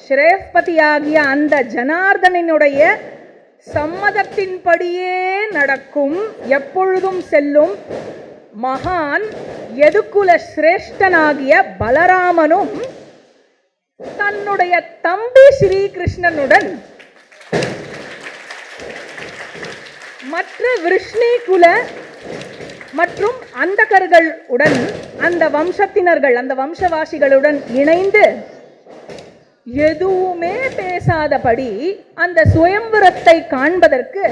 ஸ்ரேஷ்பதியாகிய அந்த ஜனார்தனினுடைய சம்மதத்தின்படியே நடக்கும், எப்பொழுதும் செல்லும் மகான் யதுகுல சிரேஷ்டனாகிய பலராமனும் தன்னுடைய தம்பி ஸ்ரீகிருஷ்ணனுடன் மற்ற விருஷ்ணிகுல மற்றும் அந்தகர்கள் உடன், அந்த வம்சத்தினர்கள், அந்த வம்சவாசிகளுடன் இணைந்து எதுவுமே பேசாதபடி அந்த சுயம்பரத்தை காண்பதற்கு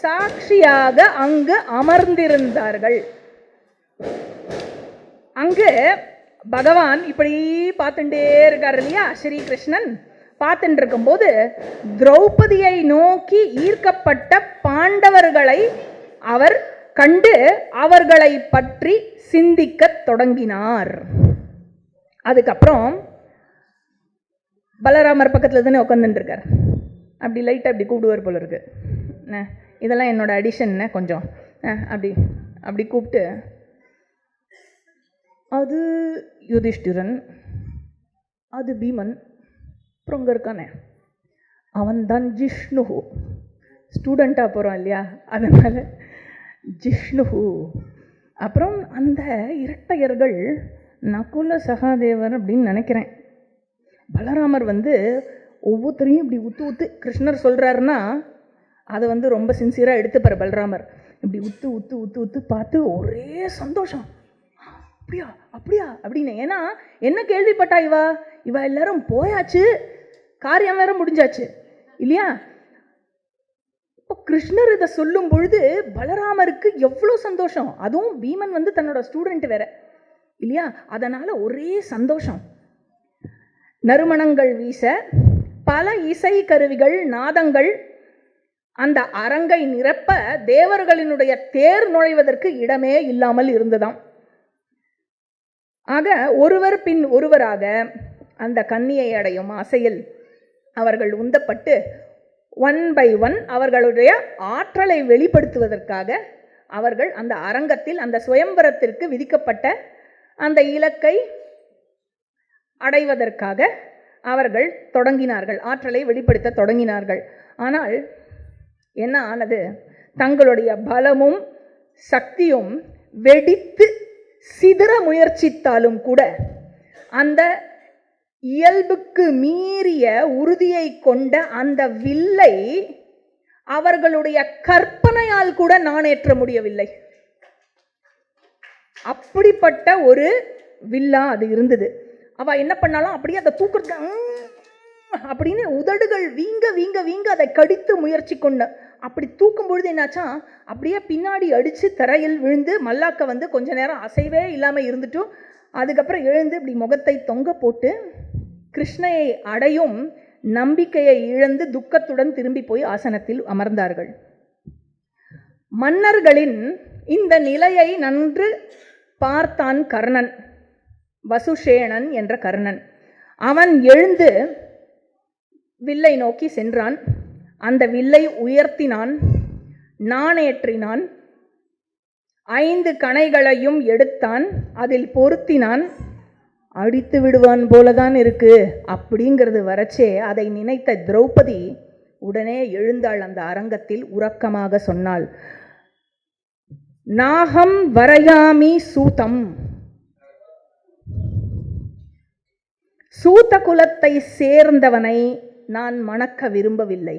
சாட்சியாக அங்கு அமர்ந்திருந்தார்கள். அங்கு பகவான் இப்படி பார்த்துட்டே இருக்கார் இல்லையா, ஸ்ரீகிருஷ்ணன் பார்த்துட்டு இருக்கும்போது திரௌபதியை நோக்கி ஈர்க்கப்பட்ட பாண்டவர்களை அவர் கண்டு அவர்களை பற்றி சிந்திக்க தொடங்கினார். அதுக்கப்புறம் பலராமர் பக்கத்தில் தானே உட்காந்துட்டு இருக்கார், அப்படி லைட்டாக அப்படி கூப்பிடுவார் போல இருக்கு. இதெல்லாம் என்னோட அடிஷன் கொஞ்சம் அப்படி அப்படி கூப்பிட்டு, அது யுதிஷ்டிரன், அது பீமன், அப்புறம் இங்கே இருக்கானே அவன் தான் ஜிஷ்ணு, ஸ்டூடெண்ட்டாக போகிறான் இல்லையா, அதனால் ஜிஷ்ணு. அப்புறம் அந்த இரட்டையர்கள் நகுல சகாதேவர் அப்படின்னு நினைக்கிறேன். பலராமர் ஒவ்வொருத்தரையும் இப்படி உத்து கிருஷ்ணர் சொல்கிறாருன்னா அதை ரொம்ப சின்சியராக எடுத்துப்பார் பலராமர். இப்படி உத்து பார்த்து ஒரே சந்தோஷம், அப்படியா அப்படியா அப்படின்னு. ஏன்னா என்ன கேள்விப்பட்டா, இவ எல்லாரும் போயாச்சு, காரியம் வேற முடிஞ்சாச்சு இல்லையா. இப்போ கிருஷ்ணர் இதை சொல்லும் பொழுது பலராமருக்கு எவ்வளோ சந்தோஷம். அதுவும் பீமன் தன்னோட ஸ்டூடெண்ட் வேற இல்லையா, அதனால ஒரே சந்தோஷம். நறுமணங்கள் வீச பல இசை கருவிகள் நாதங்கள் அந்த அரங்கை நிரப்ப தேவர்களினுடைய தேர் நுழைவதற்கு இடமே இல்லாமல் இருந்ததாம். ஆக ஒருவர் பின் ஒருவராக அந்த கன்னியை அடையும் ஆசையில் அவர்கள் உந்தப்பட்டு ஒன் பை ஒன் அவர்களுடைய ஆற்றலை வெளிப்படுத்துவதற்காக அவர்கள் அந்த அரங்கத்தில் அந்த சுயம்பரத்திற்கு விதிக்கப்பட்ட அந்த இலக்கை அடைவதற்காக அவர்கள் தொடங்கினார்கள், ஆற்றலை வெளிப்படுத்த தொடங்கினார்கள். ஆனால் என்ன ஆனது, தங்களுடைய பலமும் சக்தியும் வெடித்து சிதற முயற்சித்தாலும் கூட அந்த இயல்புக்கு மீறிய உறுதியை கொண்ட அந்த வில்லை அவர்களுடைய கற்பனையால் கூட நாணேற்ற முடியவில்லை. அப்படிப்பட்ட ஒரு வில்லா அது இருந்தது. அவ என்ன பண்ணாலும் அப்படியே அதை தூக்குறது அப்படின்னு உதடுகள் வீங்க வீங்க வீங்க அதை கடித்து முயற்சி கொண்ட. அப்படி தூக்கும் பொழுது என்னாச்சா, அப்படியே பின்னாடி அடித்து தரையில் விழுந்து மல்லாக்க கொஞ்ச நேரம் அசைவே இல்லாமல் இருந்துட்டும் அதுக்கப்புறம் எழுந்து இப்படி முகத்தை தொங்க போட்டு கிருஷ்ணையை அடையும் நம்பிக்கையை இழந்து துக்கத்துடன் திரும்பி போய் ஆசனத்தில் அமர்ந்தார்கள். மன்னர்களின் இந்த நிலையை நன்று பார்த்தான் கர்ணன், வசுஷேணன் என்ற கர்ணன். அவன் எழுந்து வில்லை நோக்கி சென்றான். அந்த வில்லை உயர்த்தினான், நாணேற்றினான், 5 கணைகளையும் எடுத்தான், அதில் பொருத்தினான். அடித்து விடுவான் போலதான் இருக்கு அப்படிங்கிறது வரச்சே அதை நினைத்த திரௌபதி உடனே எழுந்தாள். அந்த அரங்கத்தில் உறக்கமாக சொன்னாள், நாகம் வரையாமி சூதம். சூத குலத்தை சேர்ந்தவனை நான் மணக்க விரும்பவில்லை.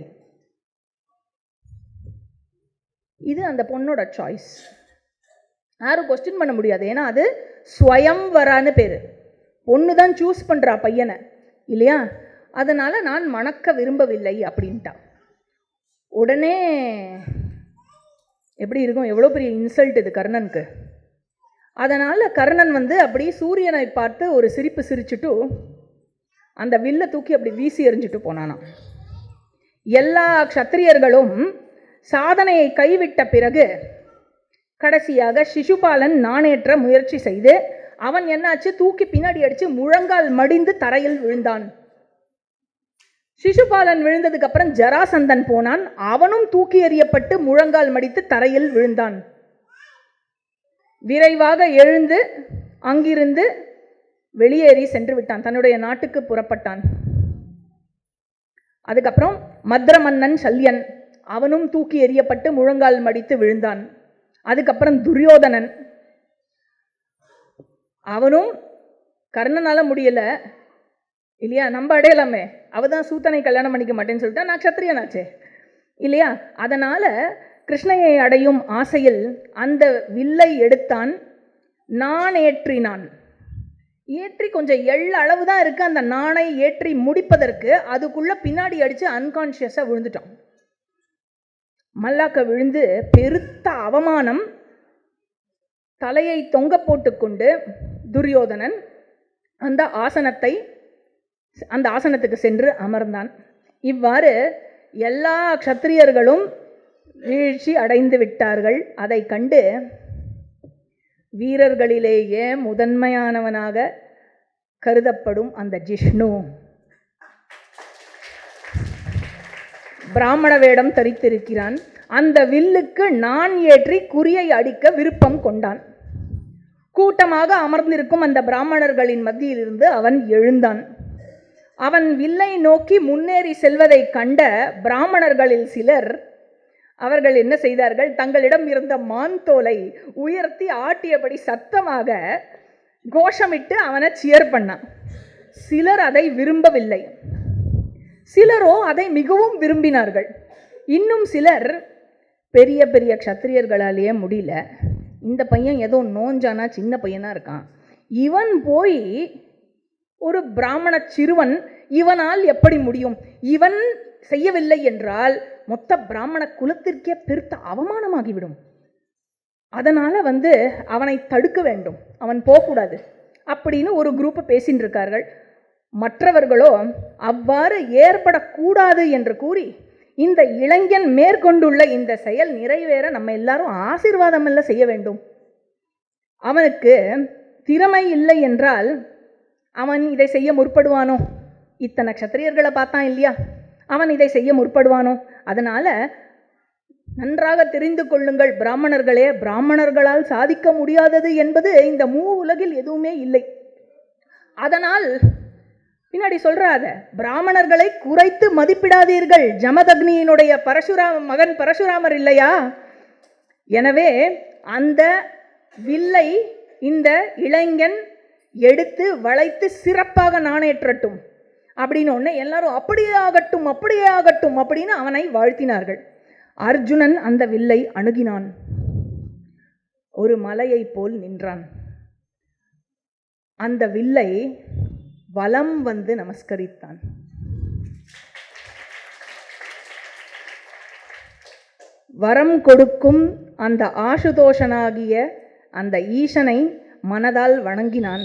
இது அந்த பொண்ணோட சாய்ஸ், யாரும் கொஸ்டின் பண்ண முடியாது. ஏன்னா அது ஸ்வயம்வரான்னு பேரு, பொண்ணு தான் சூஸ் பண்றா பையனை இல்லையா. அதனால நான் மணக்க விரும்பவில்லை அப்படின்ட்டா. உடனே எப்படி இருக்கும், எவ்வளோ பெரிய இன்சல்ட் இது கர்ணனுக்கு. அதனால கர்ணன் அப்படி சூரியனை பார்த்து ஒரு சிரிப்பு சிரிச்சுட்டு அந்த வில்லை தூக்கி அப்படி வீசி எறிஞ்சிட்டு போனானா. எல்லா க்ஷத்திரியர்களும் சாதனையை கைவிட்ட பிறகு கடைசியாக சிசுபாலன் நாணேற்ற முயற்சி செய்து அவன் என்னாச்சு, தூக்கி பின்னாடி அடிச்சு முழங்கால் மடிந்து தரையில் விழுந்தான். சிசுபாலன் விழுந்ததுக்கு அப்புறம் ஜராசந்தன் போனான், அவனும் தூக்கி எறியப்பட்டு முழங்கால் மடித்து தரையில் விழுந்தான். விரைவாக எழுந்து அங்கிருந்து வெளியேறி சென்று விட்டான், தன்னுடைய நாட்டுக்கு புறப்பட்டான். அதுக்கப்புறம் மத்ர மன்னன் சல்யன், அவனும் தூக்கி எறியப்பட்டு முழங்கால் மடித்து விழுந்தான். அதுக்கப்புறம் துரியோதனன், அவனும் கர்ணனால முடியல இல்லையா, நம்ம அடையலாமே, அவதான் சூத்தனை கல்யாணம் பண்ணிக்க மாட்டேன்னு சொல்லிட்டா, நான் க்ஷத்ரியனாச்சே இல்லையா. அதனால கிருஷ்ணையை அடையும் ஆசையில் அந்த வில்லை எடுத்தான், நான் ஏற்றினான். ஏற்றி கொஞ்சம் அளவு தான் இருக்கு, அந்த நாணை ஏற்றி முடிப்பதற்கு அதுக்குள்ள பின்னாடி அடிச்சு அன்கான்சியஸா விழுந்துட்டான். மல்லாக்க விழுந்து பெருத்த அவமானம். தலையை தொங்க போட்டுக்கொண்டு துரியோதனன் அந்த ஆசனத்துக்கு சென்று அமர்ந்தான். இவ்வாறு எல்லா க்ஷத்திரியர்களும் வீழ்ச்சி அடைந்து விட்டார்கள். அதை கண்டு வீரர்களிலேயே முதன்மையானவனாக கருதப்படும் அந்த ஜிஷ்ணு பிராமண வேடம் தரித்திருக்கிறான். அந்த வில்லுக்கு நான் ஏற்றி குறியை அடிக்க விருப்பம் கொண்டான். கூட்டமாக அமர்ந்திருக்கும் அந்த பிராமணர்களின் மத்தியிலிருந்து அவன் எழுந்தான். அவன் வில்லை நோக்கி முன்னேறி செல்வதை கண்ட பிராமணர்களில் சிலர், அவர்கள் என்ன செய்தார்கள், தங்களிடம் இருந்த மான்தோலை உயர்த்தி ஆட்டியபடி சத்தமாக கோஷமிட்டு அவனை சியர் பண்ணான். சிலர் அதை விரும்பவில்லை, சிலரோ அதை மிகவும் விரும்பினார்கள். இன்னும் சிலர், பெரிய பெரிய க்ஷத்திரியர்களாலேயே முடியல, இந்த பையன் ஏதோ நோஞ்சானா சின்ன பையனா இருக்கான், இவன் போய் ஒரு பிராமண சிறுவன், இவனால் எப்படி முடியும், இவன் செய்யவில்லை என்றால் மொத்த பிராமண குலத்திற்கே பெருத்த அவமானமாகிவிடும், அதனால அவனை தடுக்க வேண்டும், அவன் போகக்கூடாது அப்படின்னு ஒரு குரூப்பை பேசின்னு இருக்கார்கள். மற்றவர்களோ அவ்வாறு ஏற்படக்கூடாது என்று கூறி, இந்த இளைஞன் மேற்கொண்டுள்ள இந்த செயல் நிறைவேற நம்ம எல்லாரும் ஆசீர்வாதம் அல்ல செய்ய வேண்டும், அவனுக்கு திறமை இல்லை என்றால் அவன் இதை செய்ய முற்படுவானோ, இத்தனை க்ஷத்திரியர்களை பார்த்தான் இல்லையா, அவன் இதை செய்ய முற்படுவானோ. அதனால நன்றாக தெரிந்து கொள்ளுங்கள் பிராமணர்களே, பிராமணர்களால் சாதிக்க முடியாதது என்பது இந்த உலகில் எதுவுமே இல்லை. அதனால் பின்னாடி சொல்றாத, பிராமணர்களை குறைத்து மதிப்பிடாதீர்கள், ஜமதக்னியினுடைய மகன் பரசுராமர் இல்லையா, எனவே அந்த வில்லை இந்த இளைஞன் எடுத்து வளைத்து சிறப்பாக நாணேற்றட்டும் அப்படின்னு ஒன்று எல்லாரும் அப்படியே ஆகட்டும் அப்படியே ஆகட்டும் அப்படின்னு அவனை வாழ்த்தினார்கள். அர்ஜுனன் அந்த வில்லை அணுகினான், ஒரு மலையை போல் நின்றான். அந்த வில்லை வலம் நமஸ்கரித்தான். வரம் கொடுக்கும் அந்த ஆசுதோஷனாகிய அந்த ஈசனை மனதால் வணங்கினான்.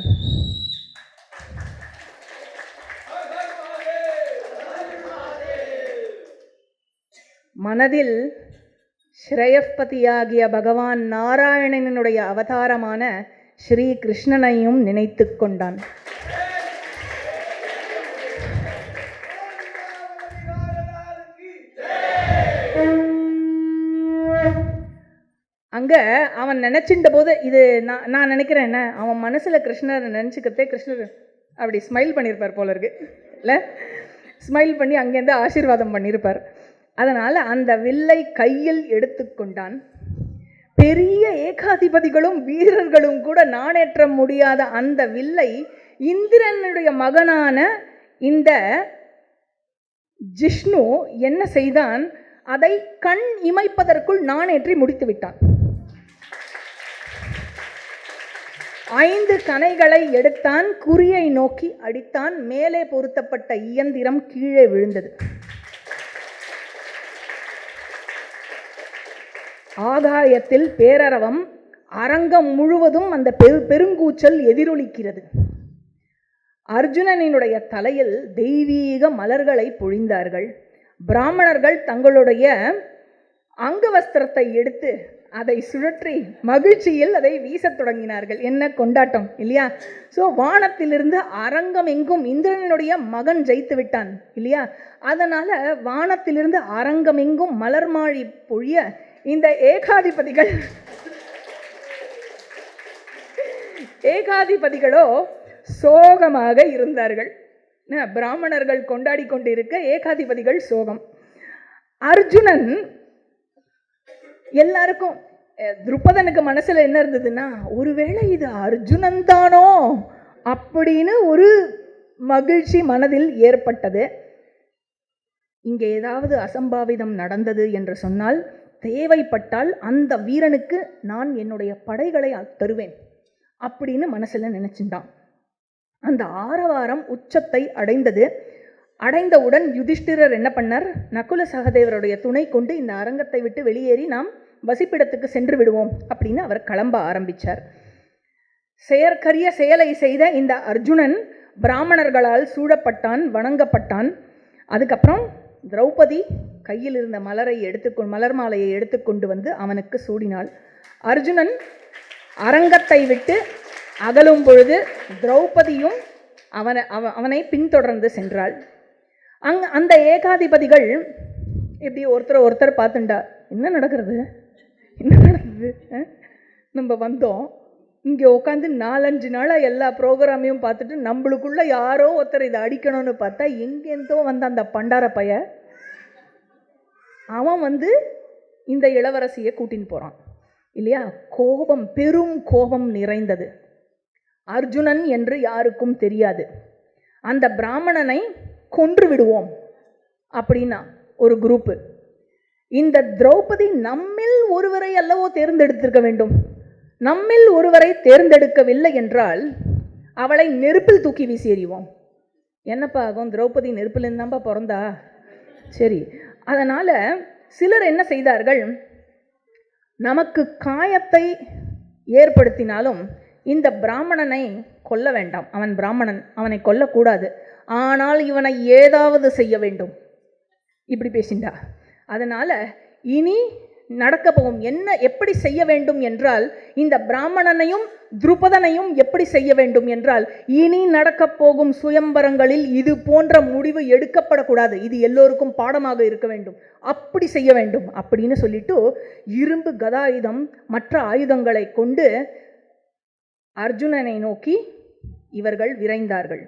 மனதில் ஸ்ரேயப்பதியாகிய பகவான் நாராயணனுடைய அவதாரமான ஸ்ரீ கிருஷ்ணனையும் நினைத்து கொண்டான். அங்கே அவன் நினச்சிட்ட போது, இது நான் நினைக்கிறேன் என்ன, அவன் மனசில் கிருஷ்ணரை நினச்சிக்கிறதே கிருஷ்ணர் அப்படி ஸ்மைல் பண்ணியிருப்பார் போல இருக்கு இல்லை, ஸ்மைல் பண்ணி அங்கேருந்து ஆசீர்வாதம் பண்ணியிருப்பார். அதனால் அந்த வில்லை கையில் எடுத்துக்கொண்டான். பெரிய ஏகாதிபதிகளும் வீரர்களும் கூட நாணேற்ற முடியாத அந்த வில்லை இந்திரனுடைய மகனான இந்த ஜிஷ்ணு என்ன செய்தான், அதை கண் இமைப்பதற்குள் நாணேற்றி முடித்து விட்டான். 5 கணைகளை எடுத்தான், குறியை நோக்கி அடித்தான், மேலே பொருத்தப்பட்ட இயந்திரம் கீழே விழுந்தது. ஆகாயத்தில் பேரரவம், அரங்கம் முழுவதும் அந்த பெருங்கூச்சல் எதிரொலிக்கிறது. அர்ஜுனனினுடைய தலையில் தெய்வீக மலர்களை பொழிந்தார்கள். பிராமணர்கள் தங்களுடைய அங்கவஸ்திரத்தை எடுத்து அதை சுழற்றி மகிழ்ச்சியில் அதை வீசத் தொடங்கினார்கள். என்ன கொண்டாட்டம் இல்லையா. ஸோ வானத்திலிருந்து அரங்கம் எங்கும் இந்திரனுடைய மகன் ஜெயித்து விட்டான் இல்லையா, அதனால வானத்திலிருந்து அரங்கம் எங்கும் மலர் மாழி பொழிய இந்த ஏகாதிபதிகளோ சோகமாக இருந்தார்கள். பிராமணர்கள் கொண்டாடி கொண்டிருக்க ஏகாதிபதிகள் சோகம். அர்ஜுனன் எல்லாருக்கும், துருபதனுக்கு மனசுல என்ன இருந்ததுன்னா, ஒருவேளை இது அர்ஜுனன் தானோ அப்படின்னு ஒரு மகிழ்ச்சி மனதில் ஏற்பட்டது. இங்கே ஏதாவது அசம்பாவிதம் நடந்தது என்று சொன்னால், தேவைப்பட்டால் அந்த வீரனுக்கு நான் என்னுடைய படைகளை தருவேன் அப்படின்னு மனசுல நினைச்சிட்டான். அந்த ஆரவாரம் உச்சத்தை அடைந்தது. அடைந்தவுடன் யுதிஷ்டிரர் என்ன பண்ணார், நகுல சகதேவருடைய துணை கொண்டு இந்த அரங்கத்தை விட்டு வெளியேறி நாம் வசிப்பிடத்துக்கு சென்று விடுவோம் அப்படின்னு அவர் கிளம்ப ஆரம்பித்தார். செயற்கரிய செயலை செய்த இந்த அர்ஜுனன் பிராமணர்களால் சூழப்பட்டான், வணங்கப்பட்டான். அதுக்கப்புறம் திரௌபதி கையில் இருந்த மலர் மாலையை எடுத்துக்கொண்டு வந்து அவனுக்கு சூடினாள். அர்ஜுனன் அரங்கத்தை விட்டு அகலும் பொழுது திரௌபதியும் அவனை பின்தொடர்ந்து சென்றாள். அந்த ஏகாதிபதிகள் இப்படி ஒருத்தர் பார்த்துண்டா, என்ன நடக்கிறது, நம்ம வந்தோம் இங்கே உட்காந்து 4-5 நாளாக எல்லா ப்ரோக்ராமையும் பார்த்துட்டு நம்மளுக்குள்ள யாரோ ஒருத்தர் இதை அடிக்கணும்னு பார்த்தா எங்கேருந்தோ வந்த அந்த பண்டார பைய அவன் வந்து இந்த இளவரசியை கூட்டின்னு போகிறான் இல்லையா. கோபம், பெரும் கோபம் நிறைந்தது. அர்ஜுனன் என்று யாருக்கும் தெரியாது. அந்த பிராமணனை கொன்று விடுவோம் அப்படின்னா ஒரு குரூப்பு. இந்த திரௌபதி நம்மில் ஒருவரை அல்லவோ தேர்ந்தெடுத்திருக்க வேண்டும். நம்மில் ஒருவரை தேர்ந்தெடுக்கவில்லை என்றால் அவளை நெருப்பில் தூக்கி வீசி எறிவோம். என்னப்பா ஆகும், திரௌபதி நெருப்பில் இருந்தாம்பா பிறந்தா, சரி. அதனால் சிலர் என்ன செய்தார்கள், நமக்கு காயத்தை ஏற்படுத்தினாலும் இந்த பிராமணனை கொல்ல வேண்டாம், அவன் பிராமணன், அவனை கொல்லக்கூடாது, ஆனால் இவனை ஏதாவது செய்ய வேண்டும், இப்படி பேசிண்டா. அதனால் இனி நடக்க போகும் என்ன, எப்படி செய்ய வேண்டும் என்றால், இந்த பிராமணனையும் துருபதனையும் எப்படி செய்ய வேண்டும் என்றால், இனி நடக்கப் போகும் சுயம்பரங்களில் இது போன்ற முடிவு எடுக்கப்படக்கூடாது, இது எல்லோருக்கும் பாடமாக இருக்க வேண்டும், அப்படி செய்ய வேண்டும் அப்படின்னு சொல்லிட்டு இரும்பு கதாயுதம் மற்ற ஆயுதங்களை கொண்டு அர்ஜுனனை நோக்கி இவர்கள் விரைந்தார்கள்.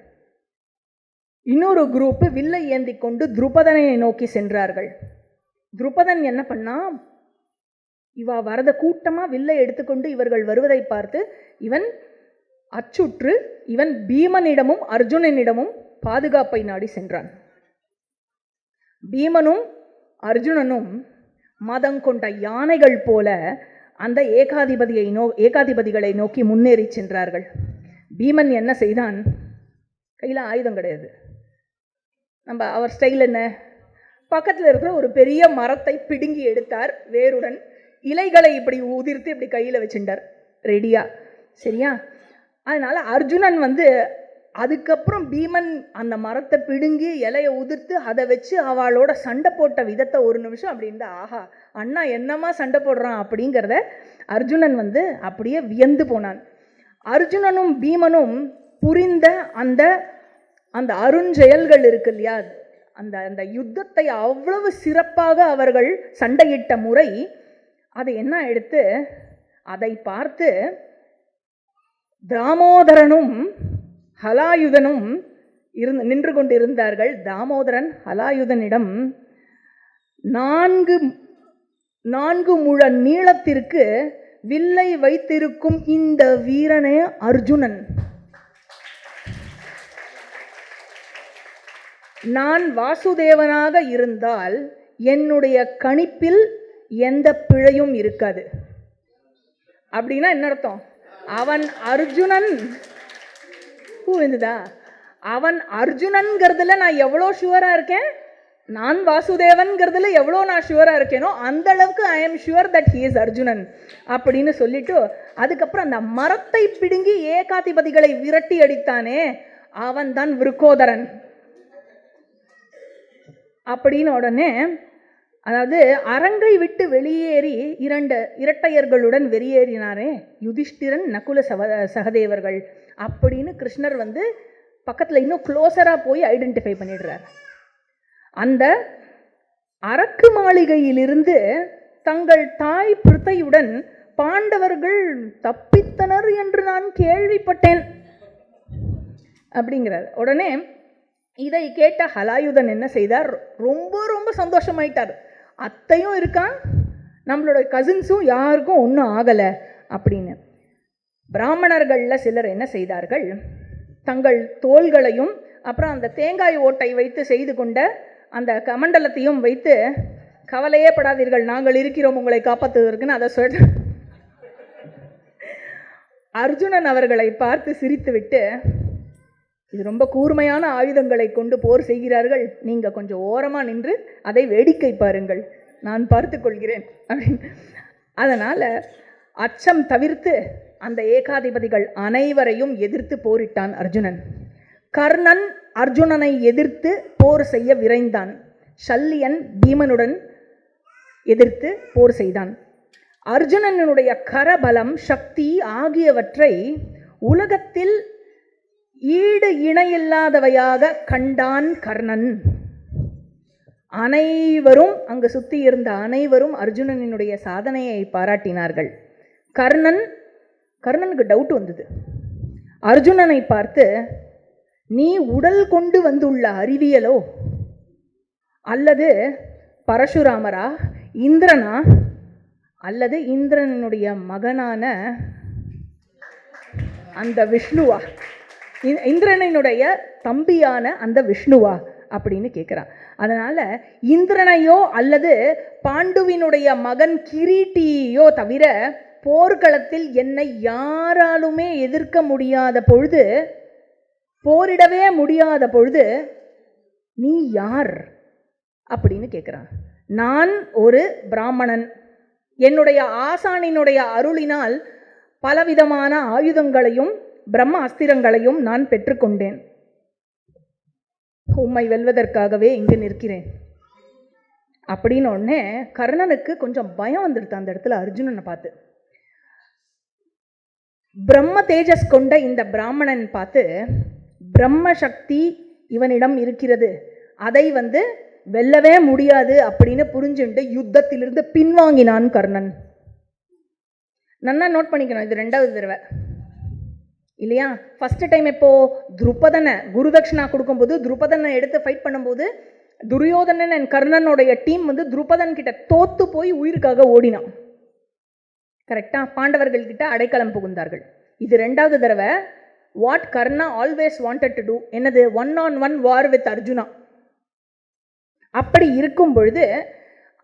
இன்னொரு குரூப்பு வில்லை ஏந்தி கொண்டு துருபதனை நோக்கி சென்றார்கள். துருபதன் என்ன பண்ணா, இவா வரத கூட்டமாக வில்லை எடுத்துக்கொண்டு இவர்கள் வருவதை பார்த்து இவன் அச்சுற்று இவன் பீமனிடமும் அர்ஜுனனிடமும் பாதுகாப்பை நாடி சென்றான். பீமனும் அர்ஜுனனும் மதம் கொண்ட யானைகள் போல அந்த ஏகாதிபதிகளை நோக்கி முன்னேறி சென்றார்கள். பீமன் என்ன செய்தான், கையில் ஆயுதம் கிடையாது. நம்ம அவர் ஸ்டைல் என்ன, பக்கத்தில் இருக்கிற ஒரு பெரிய மரத்தை பிடுங்கி எடுத்தார், வேருடன் இலைகளை இப்படி உதிர்த்து இப்படி கையில் வச்சுட்டார் ரெடியா, சரியா. அதனால் அர்ஜுனன் வந்து அதுக்கப்புறம் பீமன் அந்த மரத்தை பிடுங்கி இலையை உதிர்த்து அதை வச்சு அவளோட சண்டை போட்ட விதத்தை ஒரு நிமிஷம் அப்படி இருந்தா, ஆஹா அண்ணா என்னமா சண்டை போடுறான் அப்படிங்கிறத அர்ஜுனன் வந்து அப்படியே வியந்து போனான். அர்ஜுனனும் பீமனும் புரிந்த அந்த அந்த அருஞ்செயல்கள் இருக்கு இல்லையா, அந்த அந்த யுத்தத்தை அவ்வளவு சிறப்பாக அவர்கள் சண்டையிட்ட முறை, அதை என்ன எடுத்து அதை பார்த்து தாமோதரனும் ஹலாயுதனும் நின்று கொண்டிருந்தார்கள். தாமோதரன் ஹலாயுதனிடம் 4 முழ நீளத்திற்கு வில்லை வைத்திருக்கும் இந்த வீரனே அர்ஜுனன். நான் வாசுதேவனாக இருந்தால் என்னுடைய கணிப்பில் எந்த பிழையும் இருக்காது. அப்படின்னா என்ன அர்த்தம், அவன் அர்ஜுனன் புரிந்துதா, அவன் அர்ஜுனன்கிறதுல நான் எவ்வளோ ஷுவராக இருக்கேன், நான் வாசுதேவன்கிறதுல எவ்வளோ நான் ஷுவராக இருக்கேனோ அந்த அளவுக்கு I am sure that he is Arjunan அப்படின்னு சொல்லிட்டு, அதுக்கப்புறம் அந்த மரத்தை பிடுங்கி ஏகாதிபதிகளை விரட்டி அடித்தானே அவன் தான் விருக்கோதரன் அப்படின்னு உடனே, அதாவது அரங்கை விட்டு வெளியேறி 2 இரட்டையர்களுடன் வெளியேறினாரே யுதிஷ்டிரன் நகுல சகதேவர்கள் அப்படின்னு கிருஷ்ணர் வந்து பக்கத்தில் இன்னும் க்ளோஸராக போய் ஐடென்டிஃபை பண்ணிடுறார். அந்த அரக்கு மாளிகையிலிருந்து தங்கள் தாய் பிருத்தையுடன் பாண்டவர்கள் தப்பித்தனர் என்று நான் கேள்விப்பட்டேன் அப்படிங்கிறார். உடனே இதை கேட்ட ஹலாயுதன் என்ன செய்தார்? ரொம்ப ரொம்ப சந்தோஷமாயிட்டார். அத்தையும் இருக்கான், நம்மளோட கசின்ஸும் யாருக்கும் ஒன்றும் ஆகலை அப்படின்னு. பிராமணர்களில் சிலர் என்ன செய்தார்கள்? தங்கள் தோள்களையும் அப்புறம் அந்த தேங்காய் ஓட்டை வைத்து செய்து கொண்ட அந்த கமண்டலத்தையும் வைத்து, கவலையே படாதீர்கள், நாங்கள் இருக்கிறோம் உங்களை காப்பாற்றுவதற்குன்னு அதை சொல்ற அர்ஜுனன் அவர்களை பார்த்து சிரித்துவிட்டு, இது ரொம்ப கூர்மையான ஆயுதங்களை கொண்டு போர் செய்கிறார்கள், நீங்கள் கொஞ்சம் ஓரமாக நின்று அதை வேடிக்கை பாருங்கள், நான் பார்த்து கொள்கிறேன் அப்படின்னு. அதனால் அச்சம் தவிர்த்து அந்த ஏகாதிபதிகள் அனைவரையும் எதிர்த்து போரிட்டான் அர்ஜுனன். கர்ணன் அர்ஜுனனை எதிர்த்து போர் செய்ய விரைந்தான். சல்லியன் பீமனுடன் எதிர்த்து போர் செய்தான். அர்ஜுனனுடைய கரபலம், சக்தி ஆகியவற்றை உலகத்தில் ஈடு இணையில்லாதவையாக கண்டான் கர்ணன். அனைவரும், அங்கு சுற்றி இருந்த அனைவரும் அர்ஜுனனுடைய சாதனையை பாராட்டினார்கள். கர்ணனுக்கு டவுட் வந்தது. அர்ஜுனனை பார்த்து, நீ உடல் கொண்டு வந்துள்ள அறிவியலோ அல்லது பரசுராமரா, இந்திரனா, அல்லது இந்திரனுடைய மகனான அந்த விஷ்ணுவா, இந்திரனினுடைய தம்பியான அந்த விஷ்ணுவா அப்படின்னு கேட்குறான். அதனால் இந்திரனையோ அல்லது பாண்டுவினுடைய மகன் கிரீட்டியோ தவிர போர்க்களத்தில் என்னை யாராலுமே எதிர்க்க முடியாத பொழுது, போரிடவே முடியாத பொழுது நீ யார் அப்படின்னு கேட்குறான். நான் ஒரு பிராமணன், என்னுடைய ஆசானினுடைய அருளினால் பலவிதமான ஆயுதங்களையும் பிரம்ம அஸ்திரங்களையும் நான் பெற்றுக்கொண்டேன். உம்மை வெல்வதற்காகவே இங்கு நிற்கிறேன் அப்படின்னு உடனே கர்ணனுக்கு கொஞ்சம் பயம் வந்துடுது அந்த இடத்துல அர்ஜுனனை பார்த்து. பிரம்ம தேஜஸ் கொண்ட இந்த பிராமணன் பார்த்து, பிரம்ம சக்தி இவனிடம் இருக்கிறது, அதை வெல்லவே முடியாது அப்படின்னு புரிஞ்சுட்டு யுத்தத்திலிருந்து பின்வாங்கினான் கர்ணன். நன்னா நோட் பண்ணிக்கணும், இது 2வது தடவை இல்லையா? ஃபர்ஸ்ட் டைம் எப்போ துருபதனை குருதட்சிணா கொடுக்கும்போது, துருபதனை எடுத்து ஃபைட் பண்ணும்போது துரியோதனன் அண்ட் கர்ணனுடைய டீம் துருபதன் கிட்ட தோத்து போய் உயிருக்காக ஓடினான். கரெக்டா? பாண்டவர்கள் கிட்ட அடைக்கலம் புகுந்தார்கள். இது 2வது தடவை. What Karna always wanted to do, என்னது? 1-on-1 war with Arjuna. அப்படி இருக்கும் பொழுது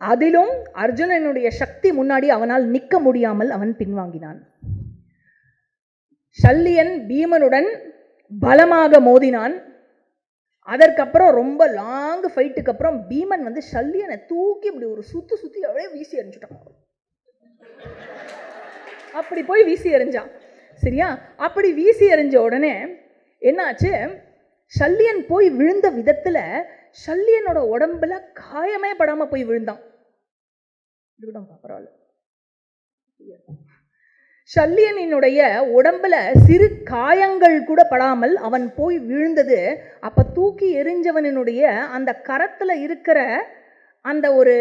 அதிலும் அர்ஜுனனுடைய சக்தி முன்னாடி அவனால் நிற்க முடியாமல் அவன் பின்வாங்கினான். சல்லியன் பீமனுடன் பலமாக மோதினான். அதற்கப்புறம் ரொம்ப லாங் ஃபைட்டுக்கு அப்புறம் பீமன் சல்லியனை தூக்கி இப்படி ஒரு சுத்தி அப்படியே வீசி எறிஞ்சுட்டான். அப்படி போய் வீசி எறிஞ்சான். சரியா? அப்படி வீசி எறிஞ்ச உடனே என்னாச்சு? சல்லியன் போய் விழுந்த விதத்துல சல்லியனோட உடம்புல காயமே படாம போய் விழுந்தான். பரவாயில்ல. சல்லியனுடைய உடம்புல சிறு காயங்கள் கூட படாமல் அவன் போய் விழுந்தது. அப்ப தூக்கி எறிஞ்சவனுடைய அந்த கரத்துல இருக்கிற அந்த ஒரு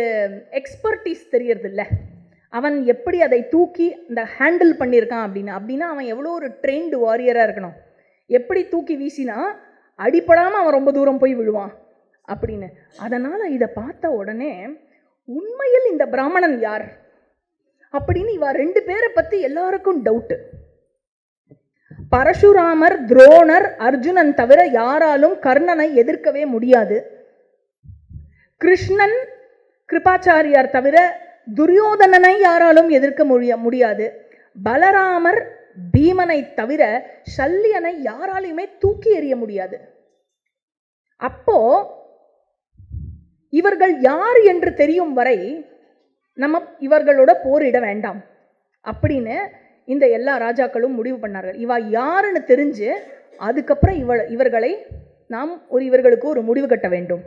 எக்ஸ்பர்டீஸ் தெரியறது இல்லை. அவன் எப்படி அதை தூக்கி இந்த ஹேண்டில் பண்ணியிருக்கான் அப்படின்னா அவன் எவ்வளோ ஒரு ட்ரெயின்டு வாரியராக இருக்கணும். எப்படி தூக்கி வீசினா அடிப்படாமல் அவன் ரொம்ப தூரம் போய் விழுவான் அப்படின்னு. அதனால் இதை பார்த்த உடனே உண்மையில் இந்த பிராமணன் யார் அப்படின்னு இவ 2 பேரை பற்றி எல்லாருக்கும் டவுட்டு. பரசுராமர், துரோணர், அர்ஜுனன் தவிர யாராலும் கர்ணனை எதிர்க்கவே முடியாது. கிருஷ்ணன், கிருபாச்சாரியார் தவிர துரியோதனனை யாராலும் எதிர்க்க முடியாது. பலராமர், பீமனை தவிர சல்லியனை யாராலையுமே தூக்கி எறிய முடியாது. அப்போ இவர்கள் யார் என்று தெரியும் வரை நம்ம இவர்களோட போரிட வேண்டாம் அப்படின்னு இந்த எல்லா ராஜாக்களும் முடிவு பண்ணார்கள். இவ யாருன்னு தெரிஞ்சு அதுக்கப்புறம் இவர்களை நாம் இவர்களுக்கு ஒரு முடிவு கட்ட வேண்டும்.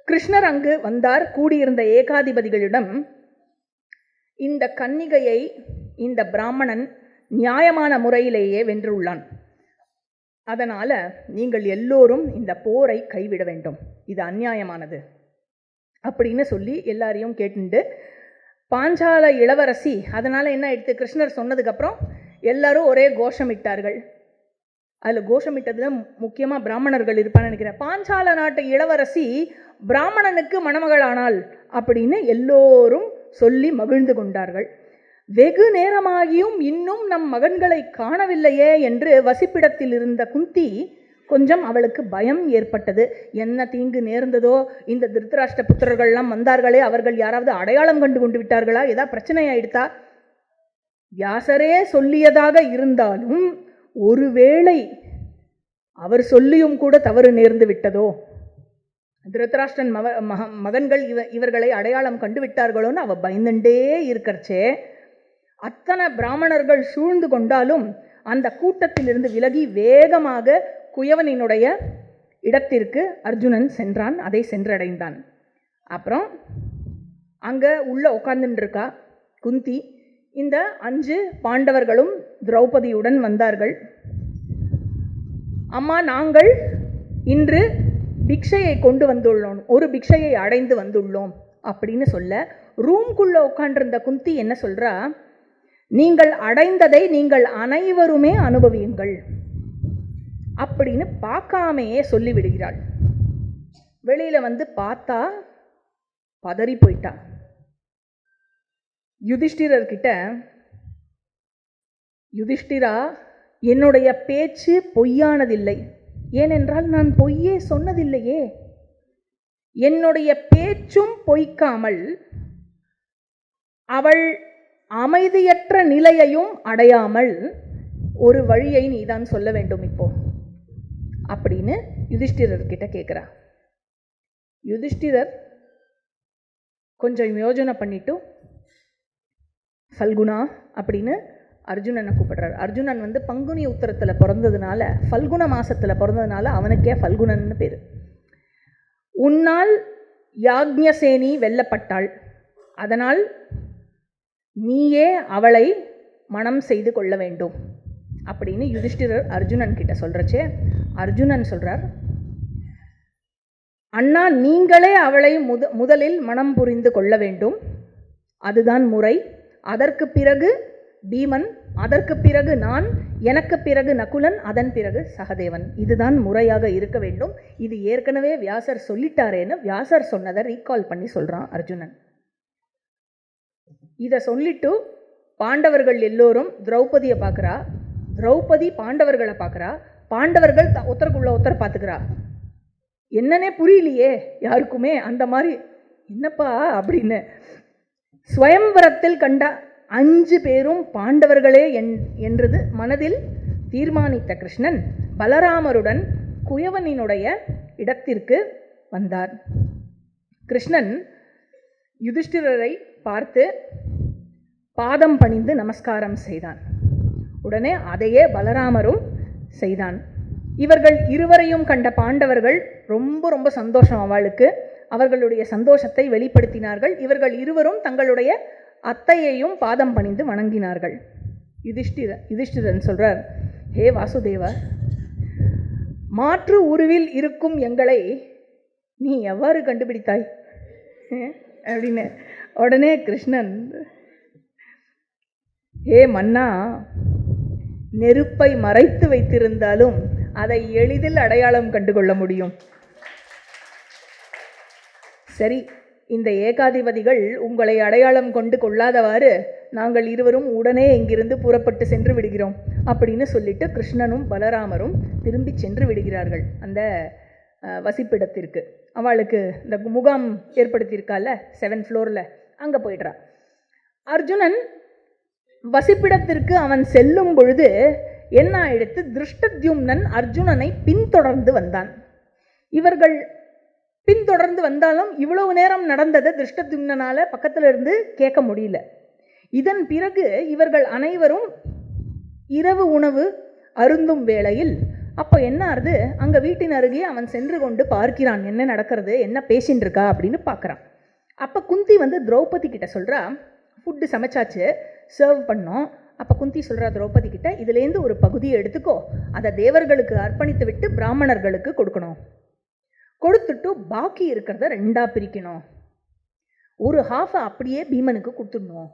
கிருஷ்ணர் அங்கு வந்தார். கூடியிருந்த ஏகாதிபதிகளிடம் இந்த கன்னிகையை இந்த பிராமணன் நியாயமான முறையிலேயே வென்றுள்ளான், அதனால நீங்கள் எல்லோரும் இந்த போரை கைவிட வேண்டும், இது அநியாயமானது அப்படின்னு சொல்லி எல்லாரையும் கேட்டுண்டு பாஞ்சால இளவரசி. அதனால என்ன ஆயிடுத்து? கிருஷ்ணர் சொன்னதுக்கப்புறம் எல்லாரும் ஒரே கோஷமிட்டார்கள். அதில் கோஷமிட்டதில் முக்கியமாக பிராமணர்கள் இருப்பான்னு நினைக்கிறேன். பாஞ்சால நாட்டு இளவரசி பிராமணனுக்கு மணமகளானாள் அப்படின்னு எல்லோரும் சொல்லி மகிழ்ந்து கொண்டார்கள். வெகு நேரமாகியும் இன்னும் நம் மகன்களை காணவில்லையே என்று வசிப்பிடத்தில் இருந்த குந்தி கொஞ்சம் அவளுக்கு பயம் ஏற்பட்டது. என்ன தீங்கு நேர்ந்ததோ, இந்த திருத்தராஷ்டிர புத்திரர்கள்லாம் வந்தார்களே, அவர்கள் யாராவது அடையாளம் கண்டு கொண்டு விட்டார்களா, ஏதாவது பிரச்சனை ஆயிடுத்தா? வியாசரே சொல்லியதாக இருந்தாலும் ஒருவேளை அவர் சொல்லியும் கூட தவறு நேர்ந்து விட்டதோ, திருத்தராஷ்டிரன் மகன்கள் இவர்களை அடையாளம் கண்டு விட்டார்களோன்னு அவ பயந்துட்டே இருக்கிறச்சே, அத்தனை பிராமணர்கள் சூழ்ந்து கொண்டாலும் அந்த கூட்டத்திலிருந்து விலகி வேகமாக குயவனினுடைய இடத்திற்கு அர்ஜுனன் சென்றான். அதை சென்றடைந்தான். அப்புறம் அங்கே உள்ள உட்கார்ந்துட்டு இருக்கா குந்தி. இந்த 5 பாண்டவர்களும் திரௌபதியுடன் வந்தார்கள். அம்மா, நாங்கள் இன்று பிக்ஷையை கொண்டு வந்துள்ளோம், ஒரு பிக்ஷையை அடைந்து வந்துள்ளோம் அப்படின்னு சொல்ல, ரூம்குள்ளே உட்காண்டிருந்த குந்தி என்ன சொல்கிறா, நீங்கள் அடைந்ததை நீங்கள் அனைவருமே அனுபவியுங்கள் அப்படின்னு பார்க்காமையே சொல்லிவிடுகிறாள். வெளியில் வந்து பார்த்தா பதறி போயிட்டா. யுதிஷ்டிரர்கிட்ட, யுதிஷ்டிரா, என்னுடைய பேச்சு பொய்யானதில்லை, ஏனென்றால் நான் பொய்யே சொன்னதில்லையே. என்னுடைய பேச்சும் பொய்க்காமல் அவள் அமைதியற்ற நிலையையும் அடையாமல் ஒரு வழியை நீதான் சொல்ல வேண்டும் இப்போ அப்படின்னு யுதிஷ்டிரர்கிட்ட கேட்குறா. யுதிஷ்டிரர் கொஞ்சம் யோஜனை பண்ணிட்டு ஃபல்குணா அப்படின்னு அர்ஜுனனை கூப்பிடுறார். அர்ஜுனன் வந்து பங்குனி உத்தரத்தில் பிறந்ததுனால, ஃபல்குண மாசத்தில் பிறந்ததுனால அவனுக்கே ஃபல்குணன்னு பேர். உன்னால் யாக்ஞசேனி வெல்லப்பட்டாள், அதனால் நீயே அவளை மனம் செய்து கொள்ள வேண்டும் அப்படின்னு யுதிஷ்டிரர் அர்ஜுனன் கிட்ட சொல்கிறச்சே, அர்ஜுனன் சொல்கிறார், அண்ணா, நீங்களே அவளை முதலில் மனம் புரிந்து கொள்ள வேண்டும், அதுதான் முறை. அதற்கு பிறகு பீமன், அதற்கு பிறகு நான், எனக்கு பிறகு நகுலன், அதன் பிறகு சகதேவன். இதுதான் முறையாக இருக்க வேண்டும். இது ஏற்கனவே வியாசர் சொல்லிட்டாரேன்னு வியாசர் சொன்னதை ரீகால் பண்ணி சொல்கிறான் அர்ஜுனன். இதை சொல்லிட்டு பாண்டவர்கள் எல்லோரும் திரௌபதியை பார்க்குறா, திரௌபதி பாண்டவர்களை பார்க்குறா, பாண்டவர்கள் ஒருத்தருக்குள்ள ஒருத்தர் பார்த்துக்கிறா. என்னன்னே புரியலையே யாருக்குமே. அந்த மாதிரி என்னப்பா அப்படின்னு ஸ்வயம்வரத்தில் கண்ட 5 பேரும் பாண்டவர்களே என்றது மனதில் தீர்மானித்த கிருஷ்ணன் பலராமருடன் குயவனினுடைய இடத்திற்கு வந்தார். கிருஷ்ணன் யுதிஷ்டிரரை பார்த்து பாதம் பணிந்து நமஸ்காரம் செய்தான். உடனே அதையே பலராமரும் செய்தான். இவர்கள் இருவரையும் கண்ட பாண்டவர்கள் ரொம்ப ரொம்ப சந்தோஷம் அவளுக்கு. அவர்களுடைய சந்தோஷத்தை வெளிப்படுத்தினார்கள். இவர்கள் இருவரும் தங்களுடைய அத்தையையும் பாதம் பணிந்து வணங்கினார்கள். யுதிஷ்டிரன் சொல்றார், ஹே வாசுதேவா, மாற்று உருவில் இருக்கும் எங்களை நீ எவ்வாறு கண்டுபிடித்தாய் அப்படின்னு. உடனே கிருஷ்ணன், ஹே மன்னா, நெருப்பை மறைத்து வைத்திருந்தாலும் அதை எளிதில் அடையாளம் கண்டுகொள்ள முடியும். சரி, இந்த ஏகாதிபதிகள் உங்களை அடையாளம் கொண்டு கொள்ளாதவாறு நாங்கள் இருவரும் உடனே இங்கிருந்து புறப்பட்டு சென்று விடுகிறோம் அப்படின்னு சொல்லிட்டு கிருஷ்ணனும் பலராமரும் திரும்பி சென்று விடுகிறார்கள் அந்த வசிப்பிடத்திற்கு. அவளுக்கு இந்த முகாம் ஏற்படுத்தியிருக்கால 7th ஃப்ளோரில், அங்கே போயிடுறா. அர்ஜுனன் வசிப்பிடத்திற்கு அவன் செல்லும் பொழுது என்ன ஆயிடுத்து, திருஷ்டத்யும்னன் அர்ஜுனனை பின்தொடர்ந்து வந்தான். இவர்கள் பின்தொடர்ந்து வந்தாலும் இவ்வளவு நேரம் நடந்ததை திருஷ்டத்யும்னால பக்கத்தில் இருந்து கேட்க முடியல. இதன் பிறகு இவர்கள் அனைவரும் இரவு உணவு அருந்தும் வேளையில் அப்போ என்ன ஆறுது, அங்கே வீட்டின் அருகே அவன் சென்று கொண்டு பார்க்கிறான், என்ன நடக்கிறது, என்ன பேசின்னு இருக்கா அப்படின்னு பார்க்குறான். அப்போ குந்தி வந்து திரௌபதி கிட்ட சொல்கிறா, ஃபுட்டு சமைச்சாச்சு, சர்வ் பண்ணோம். அப்போ குந்தி சொல்கிறா திரௌபதி கிட்ட, இதுலேருந்து ஒரு பகுதியை எடுத்துக்கோ, அதை தேவர்களுக்கு அர்ப்பணித்து விட்டு பிராமணர்களுக்கு கொடுக்கணும், கொடுத்துட்டு பாக்கி இருக்கிறத 2ஆ பிரிக்கணும், ஒரு 1/2 அப்படியே பீமனுக்கு கொடுத்துடணும்.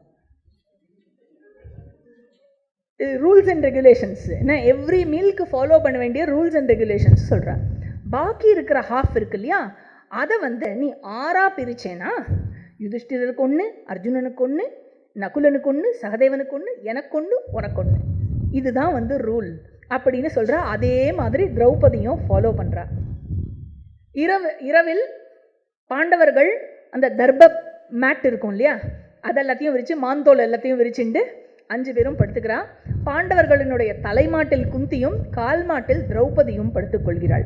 ரூல்ஸ் அண்ட் ரெகுலேஷன்ஸ், ஏன்னா எவ்ரி மீலுக்கு ஃபாலோ பண்ண வேண்டிய ரூல்ஸ் அண்ட் ரெகுலேஷன்ஸ் சொல்கிறேன். பாக்கி இருக்கிற ஹாஃப் இருக்கு இல்லையா, அதை வந்து நீ 6ஆக பிரிச்சேன்னா யுதிஷ்டிரருக்கு ஒன்று, அர்ஜுனனுக்கு ஒன்று, நகுலனுக்கு ஒன்று, சகதேவனுக்கு ஒன்று, எனக்கு ஒன்று, உனக்கு ஒன்று, இதுதான் வந்து ரூல் அப்படின்னு சொல்கிறா. அதே மாதிரி திரௌபதியும் ஃபாலோ பண்ணுறா. இரவில் பாண்டவர்கள் அந்த தர்ப மேட் இருக்கும் இல்லையா, அதெல்லாத்தையும் விரித்து, மாந்தோல் எல்லாத்தையும் விரிச்சுண்டு 5 பேரும் படுத்துக்கிறா. பாண்டவர்களினுடைய தலைமாட்டில் குந்தியும் கால் மாட்டில் திரௌபதியும் படுத்துக்கொள்கிறாள்.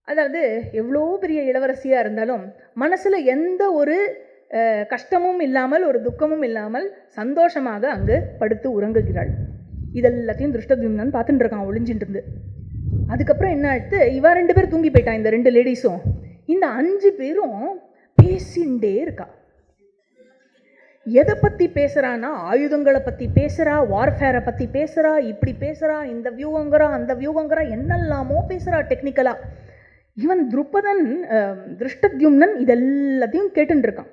அதாவது எவ்வளோ பெரிய இளவரசியாக இருந்தாலும் மனசில் எந்த ஒரு கஷ்டமும் இல்லாமல், ஒரு துக்கமும் இல்லாமல் சந்தோஷமாக அங்கு படுத்து உறங்குகிறாள். இதெல்லாத்தையும் திருஷ்டத்யும்னன் பார்த்துட்டு இருக்கான் ஒளிஞ்சிட்டு இருந்து. அதுக்கப்புறம் என்ன ஆயிடுத்து, இவா 2 பேர் தூங்கி போயிட்டான், இந்த 2 லேடிஸும். இந்த 5 பேரும் பேசிண்டே இருக்கா. எதை பற்றி பேசுகிறான்னா, ஆயுதங்களை பற்றி பேசுகிறா, வார்ஃபேரை பற்றி பேசுகிறா, இப்படி பேசுகிறா, இந்த வியூகங்கிறா, அந்த வியூகங்கிறா, என்னெல்லாமோ பேசுகிறா டெக்னிக்கலாக. இவன் துருபதன், திருஷ்டத்யும்னன் இதெல்லாத்தையும் கேட்டுன்னு இருக்கான்.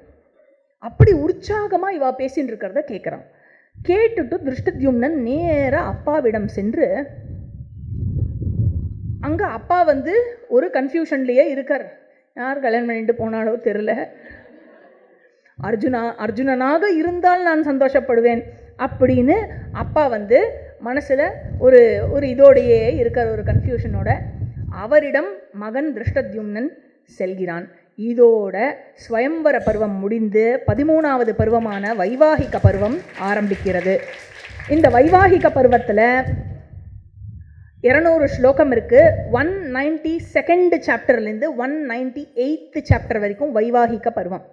அப்படி உற்சாகமாக இவா பேசின்னு இருக்கிறத கேட்குறான். கேட்டுட்டு திருஷ்டத்யும்னன் நேராக அப்பாவிடம் சென்று, அங்கே அப்பா வந்து ஒரு கன்ஃபியூஷன்லேயே இருக்கார். யார் கல்யாணம் பண்ணிட்டு போனாலோ தெரில, அர்ஜுனனாக இருந்தால் நான் சந்தோஷப்படுவேன் அப்படின்னு அப்பா வந்து மனசில் ஒரு இதோடையே இருக்கிற, ஒரு கன்ஃபியூஷனோட அவரிடம் மகன் திருஷ்டத்யும்னன் செல்கிறான். இதோட ஸ்வயம்பர பருவம் முடிந்து 13வது பருவமான வைவாகிக பருவம் ஆரம்பிக்கிறது. இந்த வைவாகிக பருவத்தில் 200 ஸ்லோகம் இருக்குது. 192nd சாப்டர்லேருந்து 198th சாப்டர் வரைக்கும் வைவாகிக பருவம்.